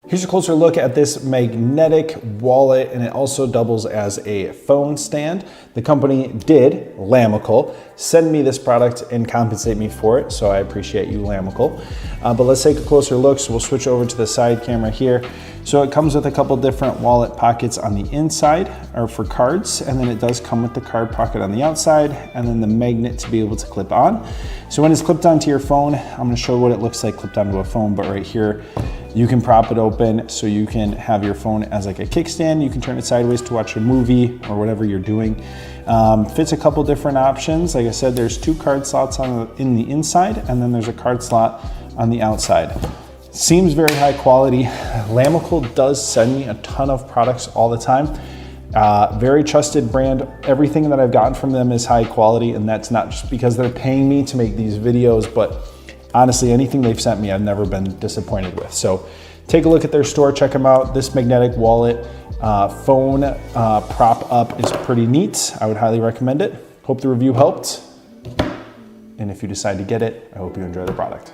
Here's a closer look at this magnetic wallet, and it also doubles as a phone stand. The company did, Lamicall, send me this product and compensate me for it, so I appreciate you, Lamicall. But let's take a closer look. So we'll switch over to the side camera here. So it comes with a couple different wallet pockets on the inside, or for cards, and then it does come with the card pocket on the outside, and then the magnet to be able to clip on. So when it's clipped onto your phone, I'm gonna show what it looks like clipped onto a phone, but right here, you can prop it open so you can have your phone as like a kickstand. You can turn it sideways to watch a movie or whatever you're doing. Fits a couple different options. Like I said, there's 2 card slots in the inside, and then there's a card slot on the outside. Seems very high quality. Lamicall does send me a ton of products all the time. Very trusted brand. Everything that I've gotten from them is high quality, and that's not just because they're paying me to make these videos, but honestly, anything they've sent me, I've never been disappointed with. So take a look at their store, check them out. This magnetic wallet phone prop up is pretty neat. I would highly recommend it. Hope the review helped. And if you decide to get it, I hope you enjoy the product.